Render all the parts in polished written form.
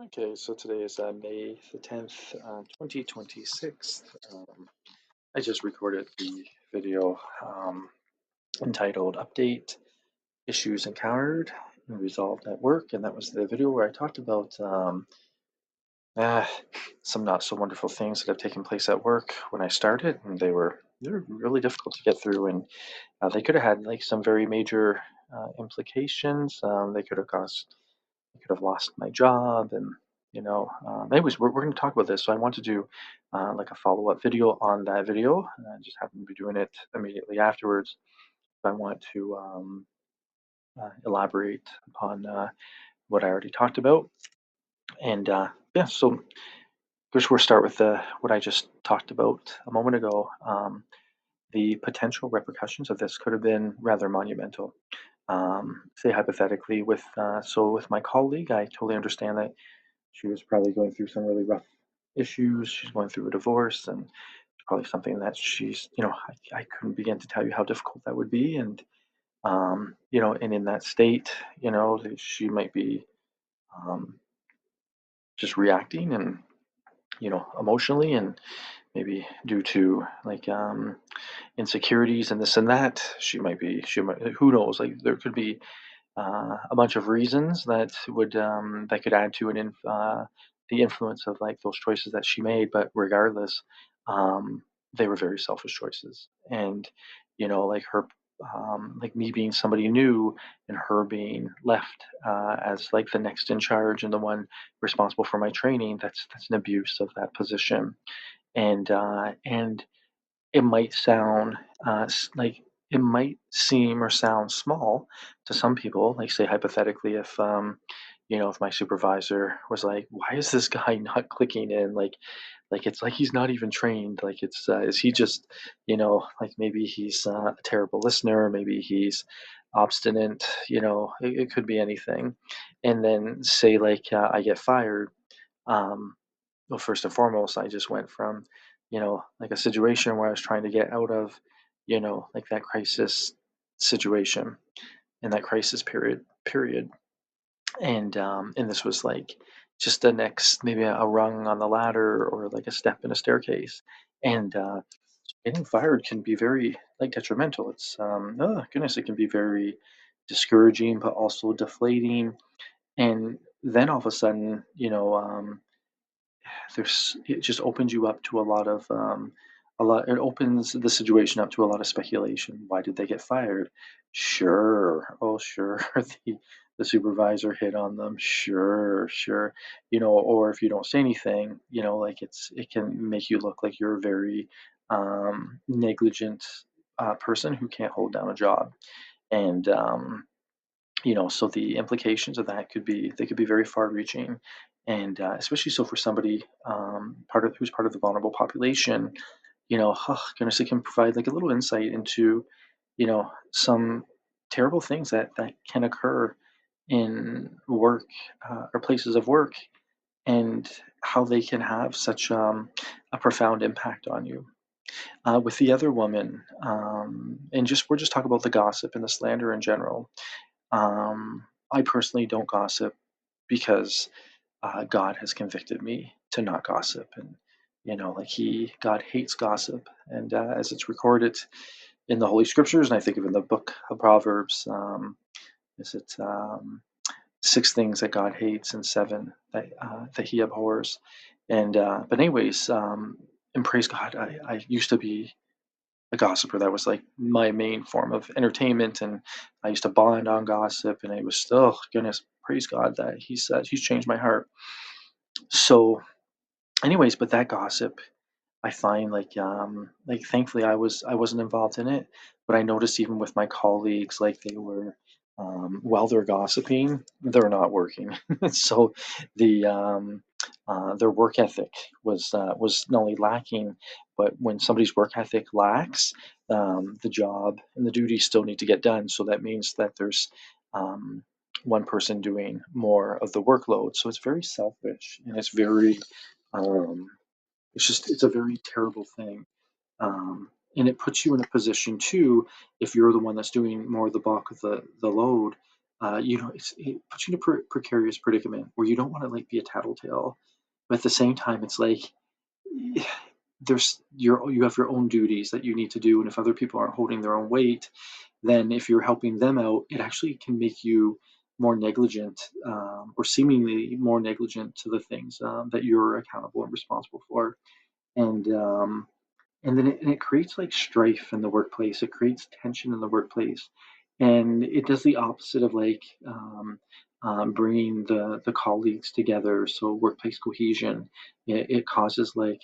Okay, so today is May the 10th, 2026. I just recorded the video entitled Update Issues Encountered and Resolved at Work. And that was the video where I talked about uh, some not so wonderful things that have taken place at work when I started. And they were really difficult to get through. And they could have had like some very major implications. I could have lost my job and anyways, we're going to talk about this. So I want to do like a follow-up video on that video. I just happen to be doing it immediately afterwards. I want to elaborate upon what I already talked about. And yeah, so first we'll start with what I just talked about a moment ago. The potential repercussions of this could have been rather monumental. Say hypothetically, with my colleague, I totally understand that she was probably going through some really rough issues. She's going through a divorce, and probably something that I couldn't begin to tell you how difficult that would be. And, and in that state, that she might be um, just reacting and, emotionally and maybe due to like insecurities and this and that. Who knows? Like there could be a bunch of reasons that could add to the influence of like those choices that she made. But regardless, um, they were very selfish choices, and like her, like me being somebody new and her being left as like the next in charge and the one responsible for my training. That's an abuse of that position, and it might sound like it might seem or sound small to some people. Like, say, hypothetically, if my supervisor was like, "Why is this guy not clicking in?" Like it's like he's not even trained. Like, is he just, like maybe he's a terrible listener, maybe he's obstinate. It could be anything. And then say like I get fired. Um, well, first and foremost, I just went from, like a situation where I was trying to get out of, like that crisis situation in that crisis period. And this was like just the next, maybe a rung on the ladder or like a step in a staircase. And getting fired can be very like detrimental. Oh goodness, it can be very discouraging, but also deflating. And then all of a sudden, it just opens you up to it opens the situation up to a lot of speculation. Why did they get fired? Sure, oh sure, the supervisor hit on them. Sure, or if you don't say anything, like it can make you look like you're a very negligent person who can't hold down a job. And so the implications of that could be very far reaching. And especially so for somebody who's part of the vulnerable population. Oh, goodness, it can provide like a little insight into some terrible things that can occur in work, or places of work, and how they can have such a profound impact on you. With the other woman, and just we're just talking about the gossip and the slander in general. I personally don't gossip because God has convicted me to not gossip, and like God hates gossip, and as it's recorded in the Holy Scriptures, and I think of in the book of Proverbs, is it six things that God hates and seven that He abhors, and but anyways, and praise God, I used to be a gossiper. That was like my main form of entertainment, and I used to bond on gossip. And it was still, goodness, praise God that He's changed my heart. So, anyways, but that gossip, I find like thankfully I wasn't involved in it, but I noticed even with my colleagues, like they were. While they're gossiping, they're not working. So their work ethic was not only lacking, but when somebody's work ethic lacks, the job and the duties still need to get done. So that means that there's um, one person doing more of the workload. So it's very selfish, and um, it's a very terrible thing. And it puts you in a position too, if you're the one that's doing more of the bulk of the load, it puts you in a precarious predicament where you don't want to like be a tattletale, but at the same time, it's like you have your own duties that you need to do, and if other people aren't holding their own weight, then if you're helping them out, it actually can make you more negligent, or seemingly more negligent to the things that you're accountable and responsible for. And um, and then it creates like strife in the workplace. It creates tension in the workplace, and it does the opposite of like bringing the colleagues together. So workplace cohesion, it causes like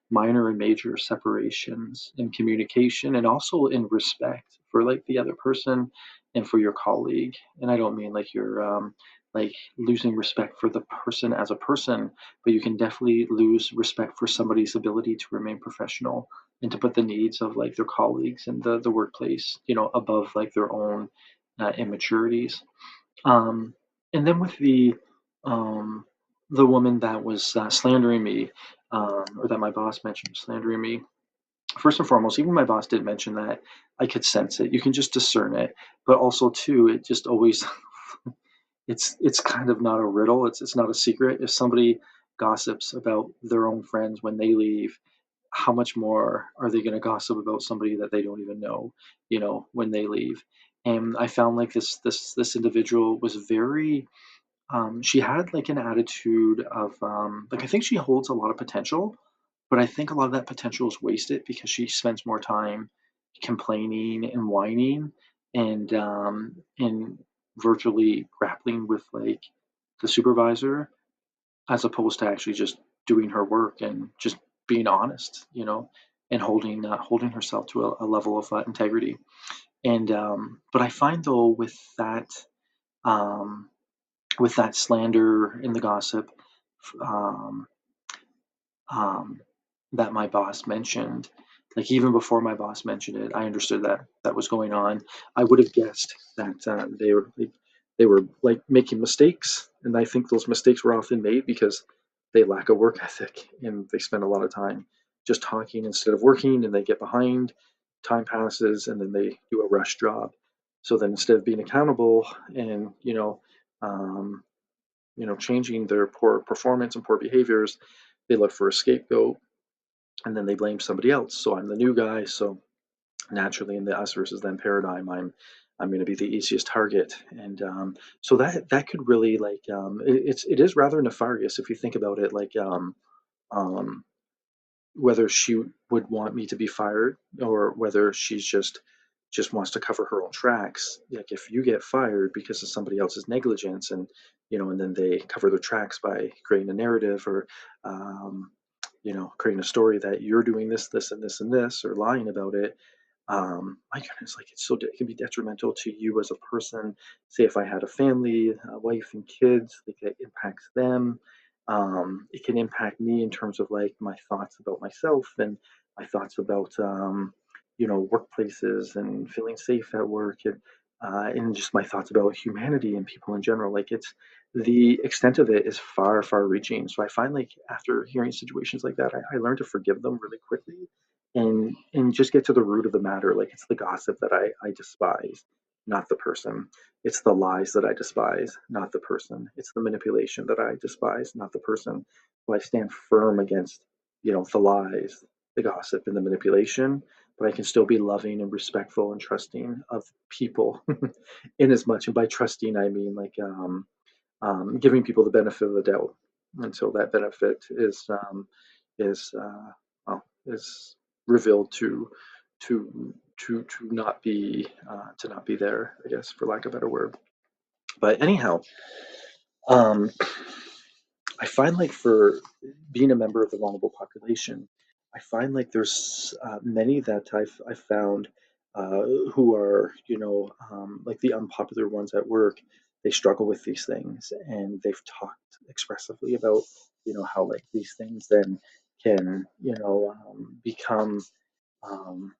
minor and major separations in communication, and also in respect for like the other person and for your colleague. And I don't mean like you're like losing respect for the person as a person, but you can definitely lose respect for somebody's ability to remain professional and to put the needs of like their colleagues and the workplace, above like their own immaturities. Um, and then with um, the woman that was slandering me, or that my boss mentioned slandering me, first and foremost, even my boss did mention that I could sense it. You can just discern it, but also too, it just always it's kind of not a riddle. It's not a secret. If somebody gossips about their own friends when they leave, how much more are they going to gossip about somebody that they don't even know, when they leave? And I found like this individual was very she had like an attitude of like I think she holds a lot of potential, but I think a lot of that potential is wasted because she spends more time complaining and whining and virtually grappling with like the supervisor as opposed to actually just doing her work and just being honest, and holding herself to a level of integrity. And but I find though um, with that slander and the gossip, um, um, that my boss mentioned. Like even before my boss mentioned it, I understood that that was going on. I would have guessed that they were like making mistakes, and I think those mistakes were often made because they lack a work ethic and they spend a lot of time just talking instead of working, and they get behind. Time passes, and then they do a rush job. So then instead of being accountable and changing their poor performance and poor behaviors, they look for a scapegoat and then they blame somebody else. So I'm the new guy. So naturally, in the us versus them paradigm, I'm going to be the easiest target, and so that could really like it is rather nefarious if you think about it. Like um, whether she would want me to be fired or whether she's just wants to cover her own tracks. Like if you get fired because of somebody else's negligence, and then they cover their tracks by creating a narrative or um, creating a story that you're doing this, this, and this, and this, or lying about it. My goodness, like it can be detrimental to you as a person. Say if I had a family, a wife and kids, like it impacts them. It can impact me in terms of like my thoughts about myself and my thoughts about workplaces and feeling safe at work, and just my thoughts about humanity and people in general. Like it's the extent of it is far, far reaching. So I find like after hearing situations like that, I learn to forgive them really quickly and just get to the root of the matter. Like it's the gossip that I despise, not the person. It's the lies that I despise, not the person. It's the manipulation that I despise, not the person. So I stand firm against, the lies, the gossip, and the manipulation, but I can still be loving and respectful and trusting of people in as much. And by trusting, I mean like giving people the benefit of the doubt until that benefit is well, is revealed to not be there, I guess, for lack of a better word. But anyhow, um, I find like for being a member of the vulnerable population, I find like there's many that I've found who are like the unpopular ones at work. They struggle with these things, and they've talked expressively about how like these things then can become um,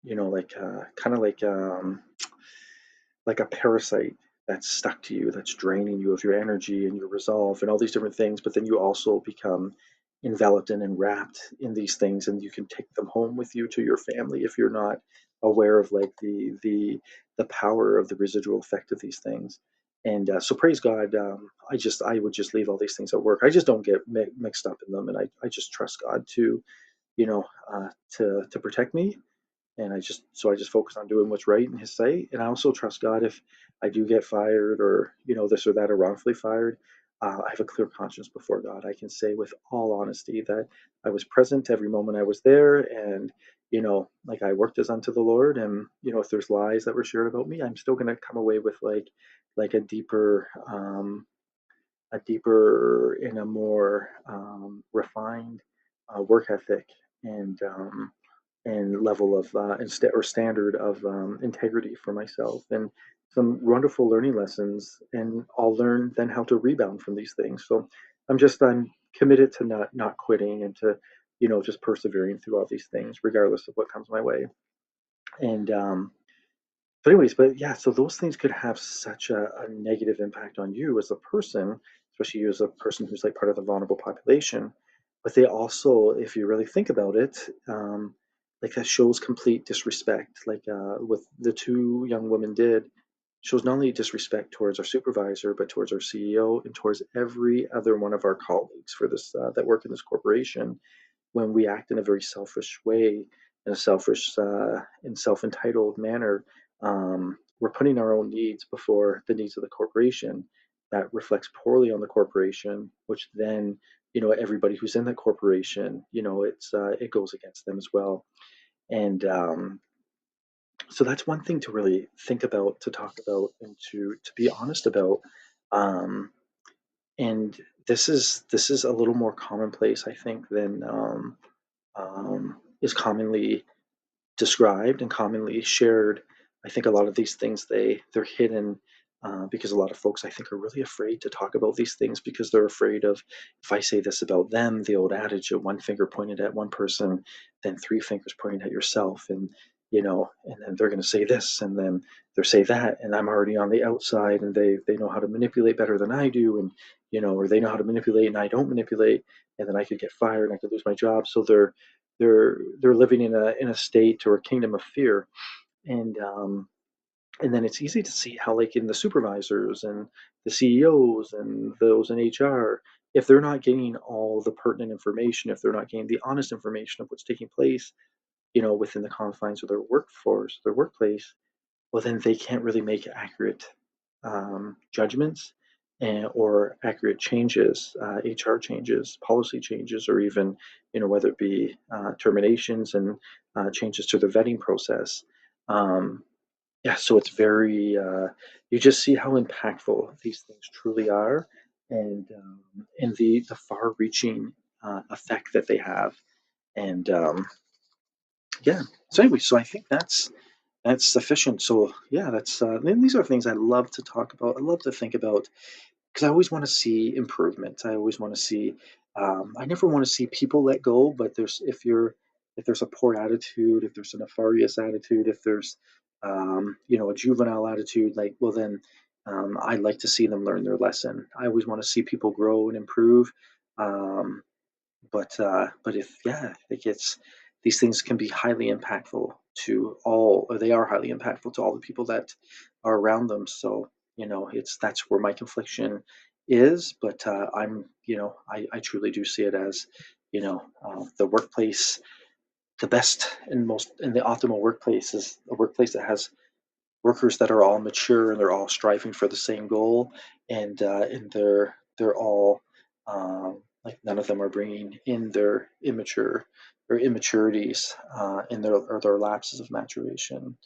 like kind of like a parasite that's stuck to you, that's draining you of your energy and your resolve and all these different things. But then you also become enveloped and wrapped in these things, and you can take them home with you to your family if you're not aware of like the power of the residual effect of these things. And so praise God. I would just leave all these things at work. I just don't get mixed up in them, and I just trust God to you know to protect me, and I just focus on doing what's right in His sight. And I also trust God if I do get fired or this or that or wrongfully fired. I have a clear conscience before God. I can say with all honesty that I was present every moment I was there, and like I worked as unto the Lord. And if there's lies that were shared about me, I'm still going to come away with like a deeper and a more refined work ethic and level of or standard of integrity for myself, and some wonderful learning lessons. And I'll learn then how to rebound from these things. So I'm committed to not quitting, and to just persevering through all these things regardless of what comes my way. And but anyways, but yeah, so those things could have such a negative impact on you as a person, especially you as a person who's like part of the vulnerable population. But they also, if you really think about it, like that shows complete disrespect. Like what the two young women did shows not only disrespect towards our supervisor, but towards our CEO and towards every other one of our colleagues for this that work in this corporation, when we act in a very selfish way, in a selfish and self-entitled manner. We're putting our own needs before the needs of the corporation. That reflects poorly on the corporation, which then everybody who's in that corporation, it goes against them as well. And so that's one thing to really think about, to talk about, and to be honest about. Um, and this is a little more commonplace, I think, than is commonly described and commonly shared. I think a lot of these things they're hidden because a lot of folks I think are really afraid to talk about these things, because they're afraid of, if I say this about them, the old adage of one finger pointed at one person, then three fingers pointing at yourself, and and then they're going to say this, and then they're say that, and I'm already on the outside, and they know how to manipulate better than I do, and or they know how to manipulate and I don't manipulate, and then I could get fired and I could lose my job. So they're living in a state or a kingdom of fear. And and then it's easy to see how, like, in the supervisors and the CEOs and those in HR, if they're not getting all the pertinent information, if they're not getting the honest information of what's taking place within the confines of their workforce, their workplace, well, then they can't really make accurate judgments, or accurate changes, HR changes, policy changes, or even whether it be terminations and changes to the vetting process. Um, yeah, so it's very you just see how impactful these things truly are, and the far-reaching effect that they have. And yeah, so anyway, so I think that's sufficient. So yeah, that's and these are things I love to talk about. I love to think about, because I always want to see improvement. I always want to see. I never want to see people let go, but if there's a poor attitude, if there's a nefarious attitude, if there's a juvenile attitude, like, well then I'd like to see them learn their lesson. I always want to see people grow and improve. Um, but if yeah, it gets these things can be highly impactful to all, or they are highly impactful to all the people that are around them. So it's that's where my confliction is. But I truly do see it as the workplace. The best and most and the optimal workplace is a workplace that has workers that are all mature, and they're all striving for the same goal, and they're all like, none of them are bringing in their immaturities in their or their lapses of maturation.